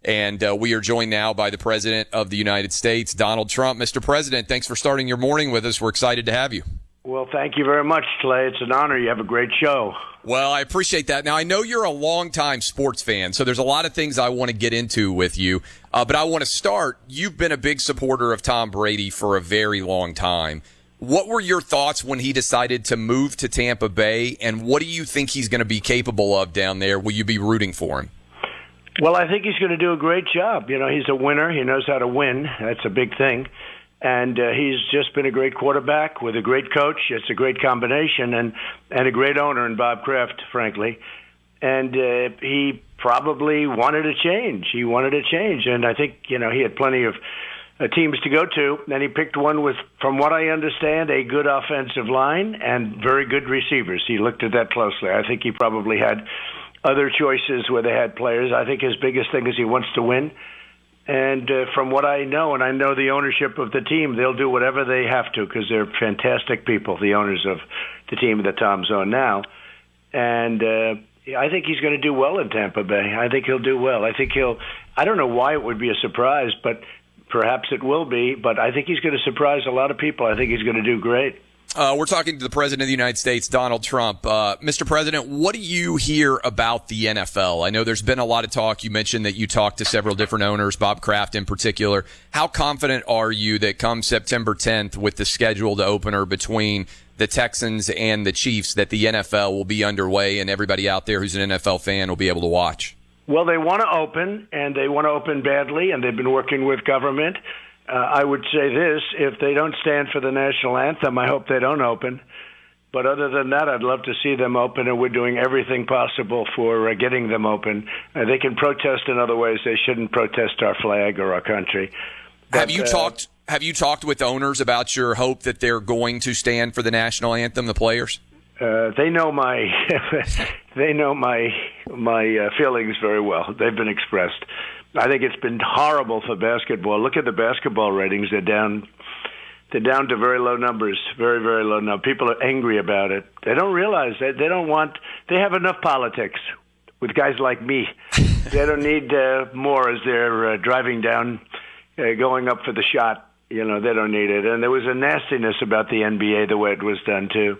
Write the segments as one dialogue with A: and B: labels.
A: And we are joined now by the President of the United States, Donald Trump. Mr. President, thanks for starting your morning with us. We're excited to have you.
B: Well, thank you very much, Clay. It's an honor. You have a great show.
A: Well, I appreciate that. Now, I know you're a longtime sports fan, so there's a lot of things I want to get into with you. But I want to start. You've been a big supporter of Tom Brady for a very long time. What were your thoughts when he decided to move to Tampa Bay, and what do you think he's going to be capable of down there? Will you be rooting for him?
B: Well, I think he's going to do a great job. You know, he's a winner. He knows how to win. That's a big thing. And he's just been a great quarterback with a great coach. It's a great combination, and a great owner in Bob Kraft, frankly. And he probably wanted a change. He wanted a change. And I think, you know, he had plenty of teams to go to. And he picked one with, from what I understand, a good offensive line and very good receivers. He looked at that closely. I think he probably had other choices where they had players. I think his biggest thing is he wants to win. And from what I know, and I know the ownership of the team, they'll do whatever they have to because they're fantastic people, the owners of the team that Tom's on now. And I think he's going to do well in Tampa Bay. I think he'll do well. I don't know why it would be a surprise, but perhaps it will be. But I think he's going to surprise a lot of people. I think he's going to do great.
A: We're talking to the President of the United States, Donald Trump. Mr. President, what do you hear about the NFL? I know there's been a lot of talk. You mentioned that you talked to several different owners, Bob Kraft in particular. How confident are you that come September 10th with the scheduled opener between the Texans and the Chiefs that the NFL will be underway and everybody out there who's an NFL fan will be able to watch?
B: Well, they want to open, and they want to open badly, and they've been working with government. I would say this, if they don't stand for the national anthem, I hope they don't open. But other than that, I'd love to see them open, and we're doing everything possible for getting them open. They can protest in other ways. They shouldn't protest our flag or our country. But,
A: Have you talked with owners about your hope that they're going to stand for the national anthem, the players?
B: They know my feelings very well. They've been expressed. I think it's been horrible for basketball. Look at the basketball ratings. They're down to very low numbers, very, very low numbers. People are angry about it. They don't realize that they have enough politics with guys like me. They don't need more as they're driving down, going up for the shot. You know, they don't need it. And there was a nastiness about the NBA, the way it was done, too.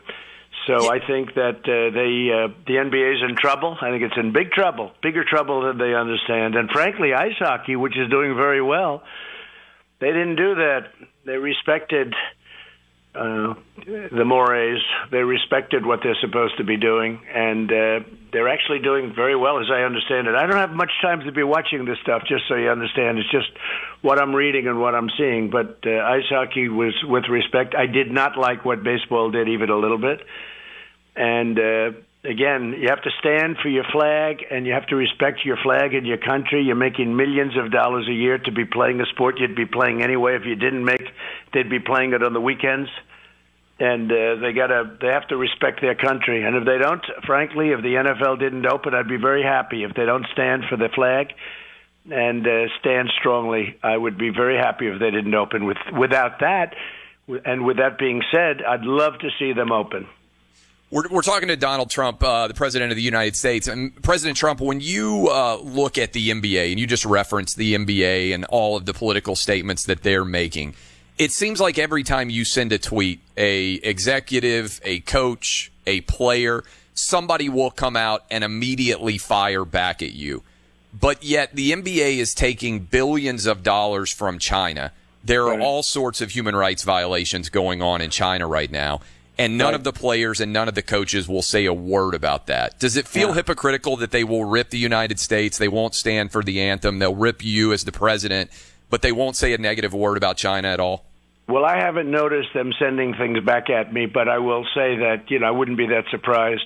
B: So I think that the NBA is in trouble. I think it's in big trouble, bigger trouble than they understand. And frankly, ice hockey, which is doing very well, they didn't do that. They respected the mores. They respected what they're supposed to be doing, and they're actually doing very well, as I understand it. I don't have much time to be watching this stuff, just so you understand. It's just what I'm reading and what I'm seeing. But ice hockey was with respect. I did not like what baseball did even a little bit. And again, you have to stand for your flag, and you have to respect your flag and your country. You're making millions of dollars a year to be playing a sport you'd be playing anyway. If you didn't make, they'd be playing it on the weekends. And they have to respect their country. And if they don't, frankly, if the NFL didn't open, I'd be very happy. If they don't stand for the flag and stand strongly, I would be very happy if they didn't open. Without that, and with that being said, I'd love to see them open.
A: We're talking to Donald Trump, the President of the United States. And President Trump, when you look at the NBA, and you just referenced the NBA and all of the political statements that they're making, it seems like every time you send a tweet, a executive, a coach, a player, somebody will come out and immediately fire back at you. But yet the NBA is taking billions of dollars from China. There are all sorts of human rights violations going on in China right now. And none of the players and none of the coaches will say a word about that. Does it feel hypocritical that they will rip the United States? They won't stand for the anthem. They'll rip you as the president, but they won't say a negative word about China at all?
B: Well, I haven't noticed them sending things back at me, but I will say that, I wouldn't be that surprised.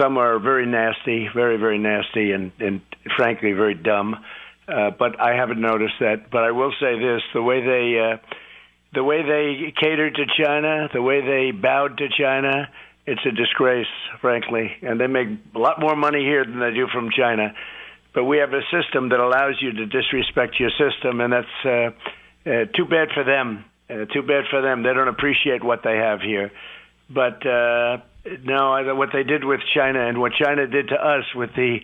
B: Some are very nasty, very, very nasty, and frankly, very dumb. But I haven't noticed that. But I will say this, the way they catered to China, the way they bowed to China, it's a disgrace, frankly. And they make a lot more money here than they do from China. But we have a system that allows you to disrespect your system, and that's too bad for them. Too bad for them. They don't appreciate what they have here. But no, what they did with China and what China did to us with the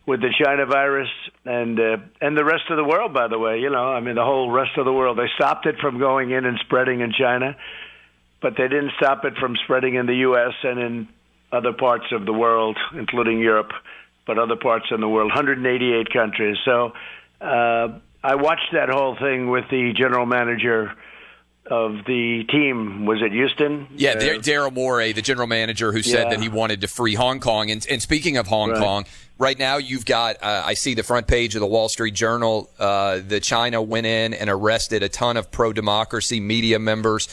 B: with the China virus and the rest of the world, by the way. The whole rest of the world. They stopped it from going in and spreading in China, but they didn't stop it from spreading in the U.S. and in other parts of the world, including Europe, but other parts in the world, 188 countries. So I watched that whole thing with the general manager of the team. Was it Houston?
A: Yeah, Daryl Morey, the general manager, who said that he wanted to free Hong Kong. And speaking of Hong Kong, right now you've got, I see the front page of the Wall Street Journal, that China went in and arrested a ton of pro-democracy media members,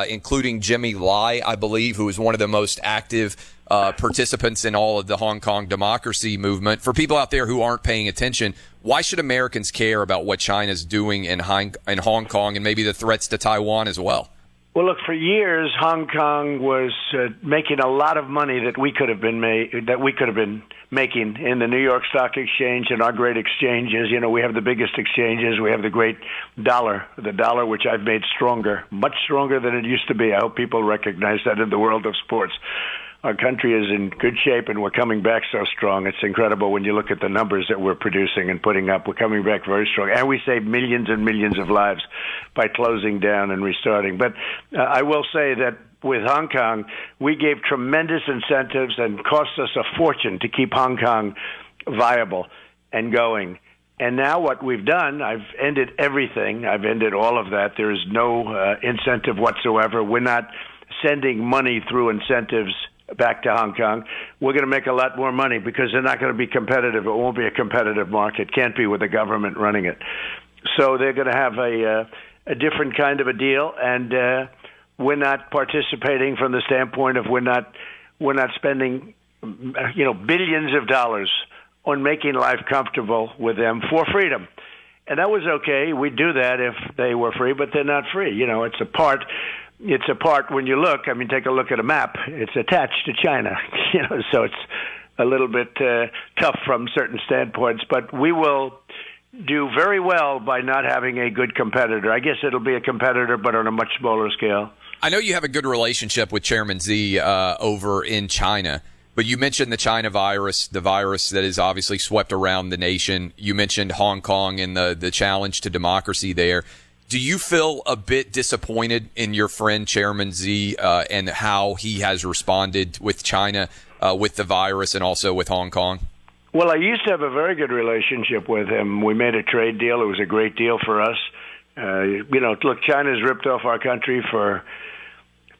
A: including Jimmy Lai, I believe, who is one of the most active participants in all of the Hong Kong democracy movement. For people out there who aren't paying attention, why should Americans care about what China's doing in Hong Kong and maybe the threats to Taiwan as well?
B: Well, look, for years, Hong Kong was making a lot of money that we could have been making in the New York Stock Exchange and our great exchanges. We have the biggest exchanges. We have the great dollar, which I've made stronger, much stronger than it used to be. I hope people recognize that in the world of sports. Our country is in good shape, and we're coming back so strong. It's incredible when you look at the numbers that we're producing and putting up. We're coming back very strong, and we saved millions and millions of lives by closing down and restarting. But I will say that with Hong Kong, we gave tremendous incentives and cost us a fortune to keep Hong Kong viable and going. And now what we've done, I've ended everything. I've ended all of that. There is no incentive whatsoever. We're not sending money through incentives back to Hong Kong. We're going to make a lot more money because they're not going to be competitive. It won't be a competitive market. Can't be with the government running it. So they're going to have a different kind of a deal, and we're not participating from the standpoint of we're not spending billions of dollars on making life comfortable with them for freedom. And that was okay. We'd do that if they were free, but they're not free. It's a part when you look. Take a look at a map. It's attached to China, so it's a little bit tough from certain standpoints. But we will do very well by not having a good competitor. I guess it'll be a competitor, but on a much smaller scale.
A: I know you have a good relationship with Chairman Xi over in China, but you mentioned the China virus, the virus that has obviously swept around the nation. You mentioned Hong Kong and the challenge to democracy there. Do you feel a bit disappointed in your friend Chairman Xi and how he has responded with China, with the virus, and also with Hong Kong?
B: Well, I used to have a very good relationship with him. We made a trade deal. It was a great deal for us. Look, China's ripped off our country for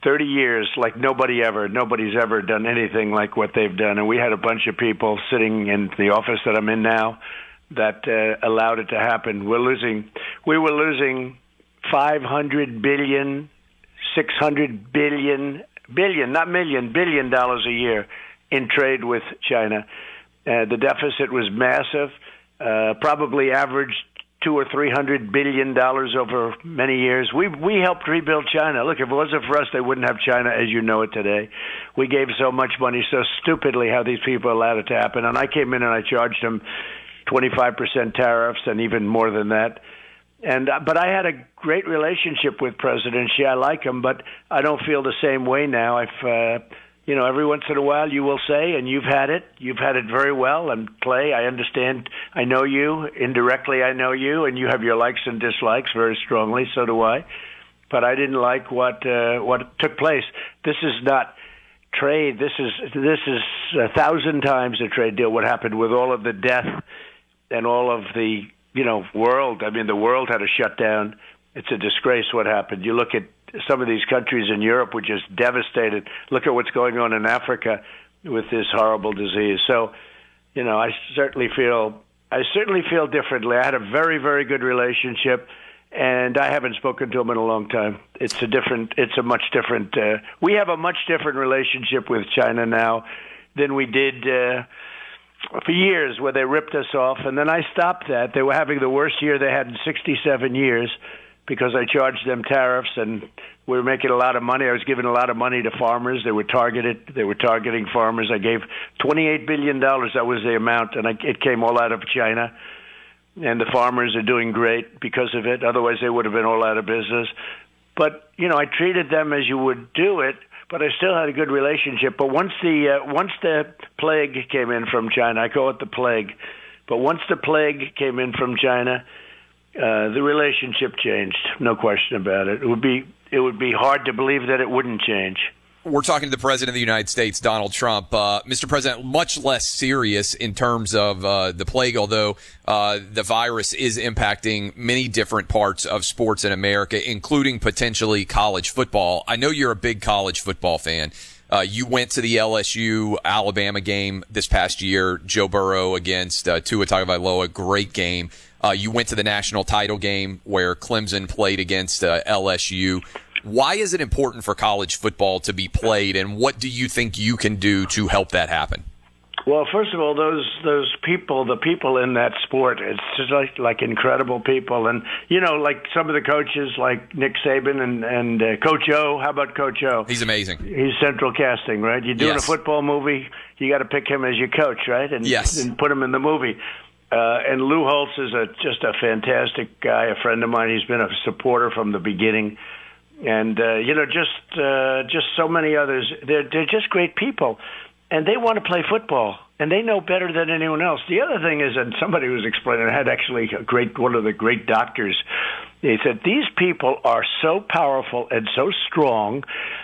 B: 30 years like nobody's ever done anything like what they've done. And we had a bunch of people sitting in the office that I'm in now that allowed it to happen. We were losing $500 billion, $600 billion, not million, $billion a year in trade with China. The deficit was massive, probably averaged $200 or $300 billion over many years. We helped rebuild China. Look, if it wasn't for us, they wouldn't have China as you know it today. We gave so much money so stupidly. How these people allowed it to happen. And I came in and I charged them 25% tariffs and even more than that. But I had a great relationship with President Xi. I like him, but I don't feel the same way now. Every once in a while you will say, and you've had it very well. And Clay, I understand. I know you indirectly. I know you, and you have your likes and dislikes very strongly. So do I. But I didn't like what took place. This is not trade. This is 1,000 times a trade deal. What happened with all of the death and all of the world. The world had to shut down. It's a disgrace what happened. You look at some of these countries in Europe were just devastated. Look at what's going on in Africa with this horrible disease. So, I certainly feel differently. I had a very, very good relationship, and I haven't spoken to him in a long time. It's a much different. We have a much different relationship with China now than we did for years, where they ripped us off, and then I stopped that. They were having the worst year they had in 67 years because I charged them tariffs, and we were making a lot of money. I was giving a lot of money to farmers. They were targeting farmers. I gave $28 billion. That was the amount, and it came all out of China. And the farmers are doing great because of it. Otherwise, they would have been all out of business. But, I treated them as you would do it. but I still had a good relationship. But once the plague came in from China, I call it the plague. But once the plague came in from China, the relationship changed. No question about it. It would be hard to believe that it wouldn't change.
A: We're talking to the President of the United States, Donald Trump. Mr. President, much less serious in terms of the plague, although the virus is impacting many different parts of sports in America, including potentially college football. I know you're a big college football fan. You went to the LSU-Alabama game this past year, Joe Burrow against Tua Tagovailoa, great game. You went to the national title game where Clemson played against LSU. Why is it important for college football to be played, and what do you think you can do to help that happen?
B: Well, first of all, those people, the people in that sport, it's just like incredible people. And, like some of the coaches like Nick Saban and Coach O. How about Coach O?
A: He's amazing.
B: He's central casting, right? You're doing a football movie, you got to pick him as your coach, right? And put him in the movie. And Lou Holtz is just a fantastic guy, a friend of mine. He's been a supporter from the beginning. And, just so many others. They're just great people. And they want to play football, and they know better than anyone else. The other thing is, and somebody was explaining, I had actually one of the great doctors. They said these people are so powerful and so strong,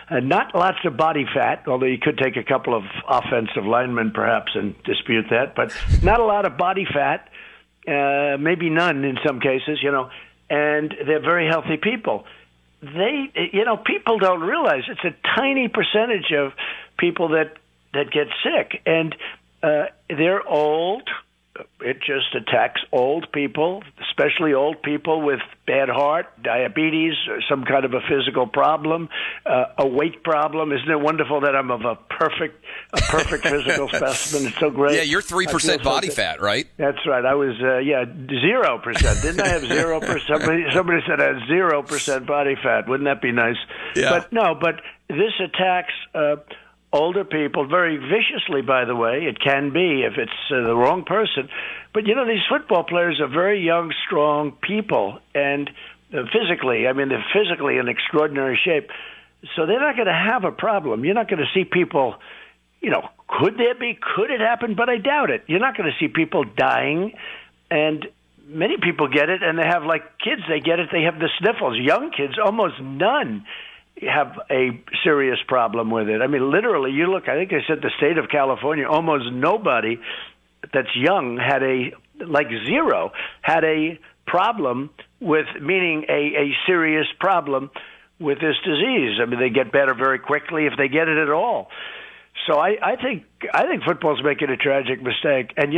B: and not lots of body fat. Although you could take a couple of offensive linemen perhaps and dispute that, but not a lot of body fat, maybe none in some cases. And they're very healthy people. People don't realize it's a tiny percentage of people that get sick, and they're old. It just attacks old people, especially old people with bad heart, diabetes, or some kind of a physical problem, a weight problem. Isn't it wonderful that I'm of a perfect physical specimen? It's so great.
A: Yeah, you're 3% body fat, right?
B: That's right. I was 0%. Didn't I have 0%? Somebody said I had 0% body fat. Wouldn't that be nice?
A: Yeah.
B: But this attacks older people very viciously, by the way. It can be if it's the wrong person. But, these football players are very young, strong people. And physically, they're physically in extraordinary shape. So they're not going to have a problem. You're not going to see people, could it happen? But I doubt it. You're not going to see people dying. And many people get it, and they have, like kids, they get it. They have the sniffles. Young kids, almost none have a serious problem with it. Literally, you look, I think I said the state of California, almost nobody that's young had zero, had a problem with, meaning a serious problem with this disease. They get better very quickly if they get it at all. So I think football's making a tragic mistake. And,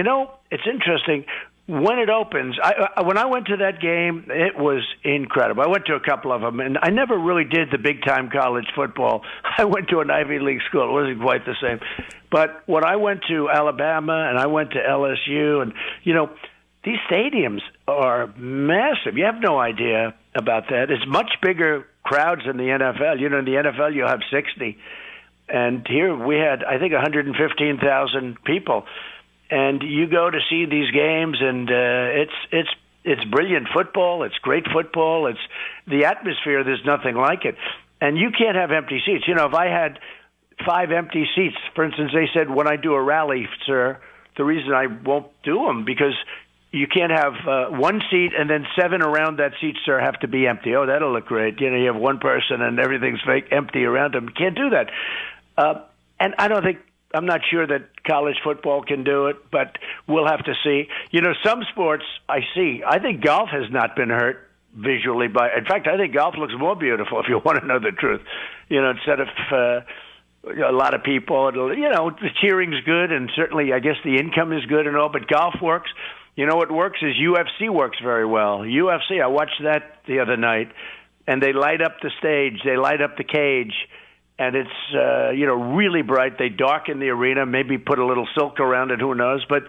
B: it's interesting. When it opens, when I went to that game, it was incredible. I went to a couple of them, and I never really did the big-time college football. I went to an Ivy League school. It wasn't quite the same. But when I went to Alabama and I went to LSU, and, these stadiums are massive. You have no idea about that. It's much bigger crowds in the NFL. In the NFL, you'll have 60. And here we had, I think, 115,000 people. And you go to see these games, and it's brilliant football. It's great football. It's the atmosphere. There's nothing like it. And you can't have empty seats. If I had 5 empty seats, for instance, they said when I do a rally, sir, the reason I won't do them because you can't have 1 seat and then 7 around that seat, sir, have to be empty. Oh, that'll look great. You have one person and everything's fake empty around them. You can't do that. And I'm not sure that college football can do it, but we'll have to see. Some sports I see. I think golf has not been hurt visually in fact, I think golf looks more beautiful if you want to know the truth. Instead of a lot of people, the cheering's good, and certainly I guess the income is good and all, but golf works. What works is UFC works very well. UFC, I watched that the other night, and they light up the stage, they light up the cage, and it's really bright. They darken the arena, maybe put a little silk around it, who knows, but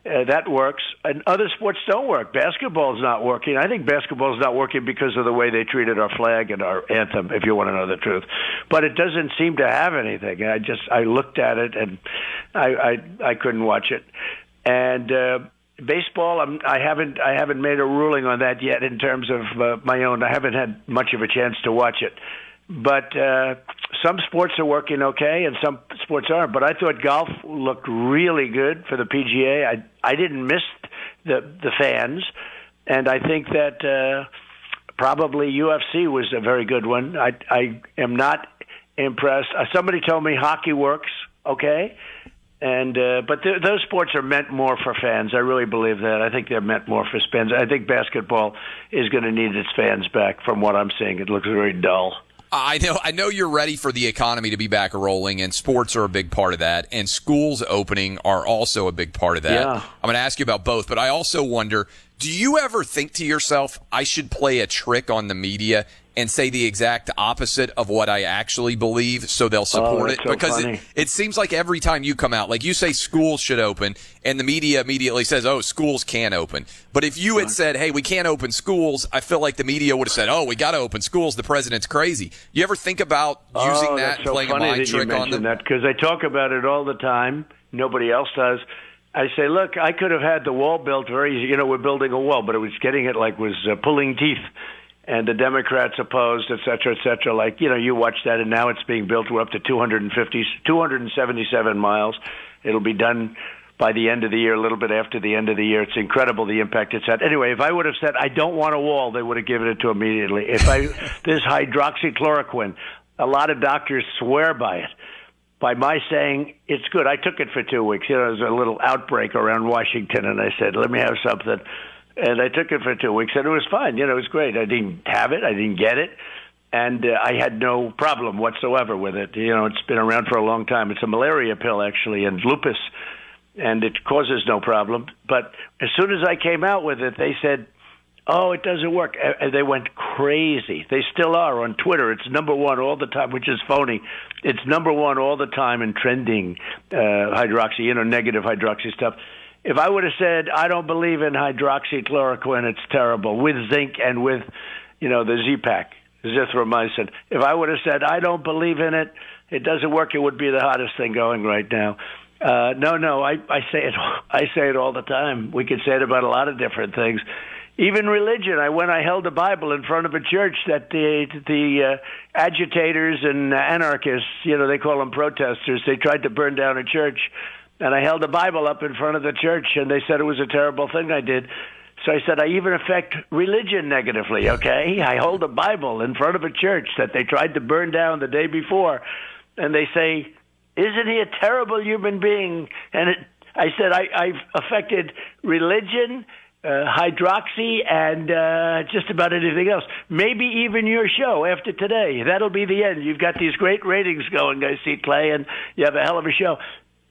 B: that works. And other sports don't work. Basketball's not working. I think basketball's not working because of the way they treated our flag and our anthem, if you want to know the truth. But it doesn't seem to have anything. I looked at it, and I couldn't watch it. And baseball, I haven't made a ruling on that yet in terms of my own. I haven't had much of a chance to watch it. but some sports are working okay and some sports aren't. But I thought golf looked really good for the PGA. I didn't miss the fans, and I think that probably UFC was a very good one. I am not impressed. Somebody told me hockey works okay. And but those sports are meant more for fans. I really believe that. I think they're meant more for fans. I think basketball is going to need its fans back. From what I'm seeing, it looks very dull.
A: I know you're ready for the economy to be back rolling, and sports are a big part of that, and schools opening are also a big part of that.
B: Yeah.
A: I'm going to ask you about both, but I also wonder, do you ever think to yourself, I should play a trick on the media and say the exact opposite of what I actually believe so they'll support it?
B: So
A: because it seems like every time you come out, like you say schools should open, and the media immediately says, oh, schools can't open. But if you had said, hey, we can't open schools, I feel like the media would have said, oh, we got to open schools. The president's crazy. You ever think about using that and playing a mind trick on them?
B: Because I talk about it all the time. Nobody else does. I say, look, I could have had the wall built very easy. We're building a wall, but it was getting it was pulling teeth. And the Democrats opposed, et cetera, et cetera. You watch that, and now it's being built. We're up to 277 miles. It'll be done by the end of the year, a little bit after the end of the year. It's incredible the impact it's had. Anyway, if I would have said, I don't want a wall, they would have given it to immediately. This hydroxychloroquine, a lot of doctors swear by it. By my saying it's good. I took it for 2 weeks. There was a little outbreak around Washington, and I said, let me have something. And I took it for 2 weeks, and it was fine. It was great. I didn't have it. I didn't get it. And I had no problem whatsoever with it. It's been around for a long time. It's a malaria pill, actually, and lupus, and it causes no problem. But as soon as I came out with it, they said, oh, it doesn't work. And they went crazy. They still are on Twitter. It's number one all the time, which is phony. It's number one all the time in trending hydroxy, negative hydroxy stuff. If I would have said, I don't believe in hydroxychloroquine, it's terrible, with zinc and with, the Z-Pak, zithromycin. If I would have said, I don't believe in it, it doesn't work, it would be the hottest thing going right now. No, I say it. I say it all the time. We could say it about a lot of different things. Even religion. I held a Bible in front of a church that the agitators and anarchists, they call them protesters, they tried to burn down a church. And I held a Bible up in front of the church, and they said it was a terrible thing I did. So I said, I even affect religion negatively, okay? I hold a Bible in front of a church that they tried to burn down the day before. And they say, isn't he a terrible human being? And I said, I've affected religion, hydroxy, and just about anything else. Maybe even your show after today. That'll be the end. You've got these great ratings going, I see, Clay, and you have a hell of a show.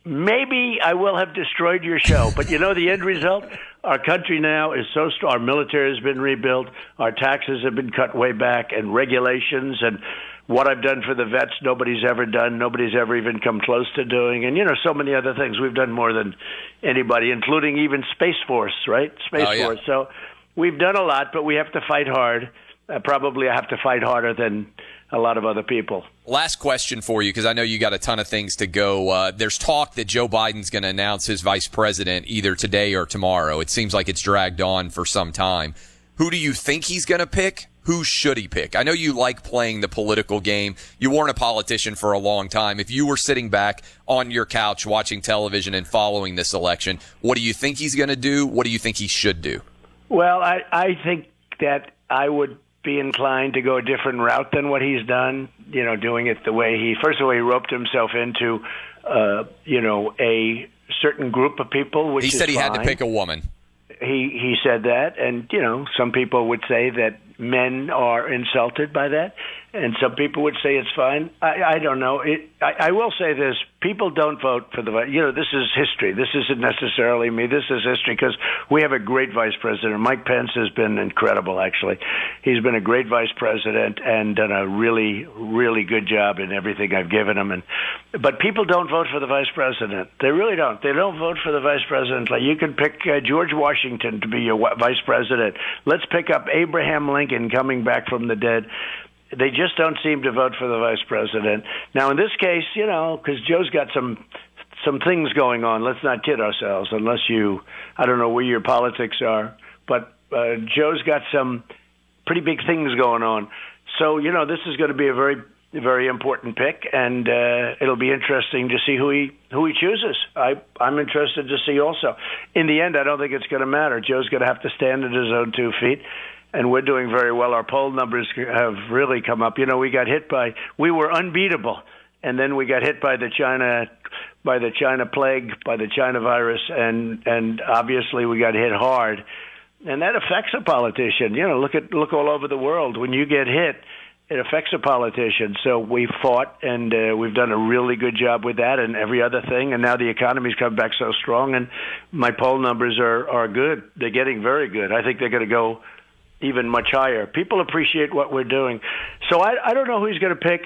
B: Maybe I will have destroyed your show, but the end result? Our country now is so strong. Our military has been rebuilt. Our taxes have been cut way back, and regulations, and what I've done for the vets, nobody's ever done. Nobody's ever even come close to doing. And, so many other things. We've done more than anybody, including even Space Force, right? Force. So we've done a lot, but we have to fight hard. Probably I have to fight harder than a lot of other people.
A: Last question for you, because I know you got a ton of things to go. There's talk that Joe Biden's going to announce his vice president either today or tomorrow. It seems like it's dragged on for some time. Who do you think he's going to pick? Who should he pick? I know you like playing the political game. You weren't a politician for a long time. If you were sitting back on your couch watching television and following this election, what do you think he's going to do? What do you think he should do?
B: Well, I think that I would be inclined to go a different route than what he's done, doing it the way he roped himself into, a certain group of people, which
A: he said
B: is
A: he
B: fine.
A: had to pick a woman.
B: He said that, and, some people would say that men are insulted by that, and some people would say it's fine. I don't know. I will say this. People don't vote for the vice. This is history. This isn't necessarily me. This is history because we have a great vice president. Mike Pence has been incredible, actually. He's been a great vice president and done a really, really good job in everything I've given him. But people don't vote for the vice president. They really don't. They don't vote for the vice president. Like you can pick George Washington to be your vice president. Let's pick up Abraham Lincoln coming back from the dead. They just don't seem to vote for the vice president. Now, in this case, because Joe's got some things going on. Let's not kid ourselves, unless I don't know where your politics are, but Joe's got some pretty big things going on. So, this is going to be a very a very important pick, and it'll be interesting to see who he chooses. I'm interested to see also. In the end, I don't think it's going to matter. Joe's going to have to stand on his own 2 feet, and we're doing very well. Our poll numbers have really come up. We were unbeatable, and then we got hit by the China plague, by the China virus, and obviously we got hit hard, and that affects a politician. Look all over the world. When you get hit, it affects a politician. So we fought, and we've done a really good job with that and every other thing. And now the economy's come back so strong, and my poll numbers are good. They're getting very good. I think they're going to go even much higher. People appreciate what we're doing. So I don't know who he's going to pick.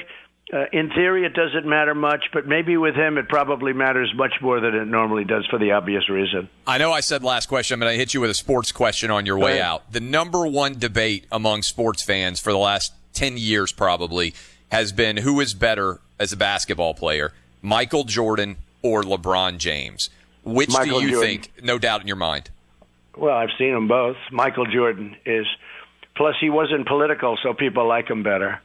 B: In theory, it doesn't matter much, but maybe with him it probably matters much more than it normally does for the obvious reason.
A: I know I said last question, but I hit you with a sports question on your way out. The number one debate among sports fans for the last 10 years probably has been who is better as a basketball player, Michael Jordan or LeBron James. Which
B: Michael
A: do you
B: Jordan.
A: think, no doubt in your mind?
B: Well, I've seen them both. Michael Jordan is. Plus, he wasn't political, so people like him better.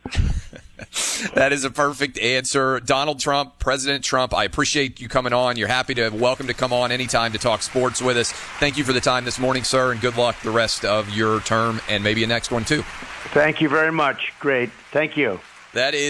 A: That is a perfect answer. Donald Trump, President Trump, I appreciate you coming on. You're welcome to come on anytime to talk sports with us. Thank you for the time this morning, sir, and good luck the rest of your term and maybe a next one, too.
B: Thank you very much. Great. Thank you.
A: That is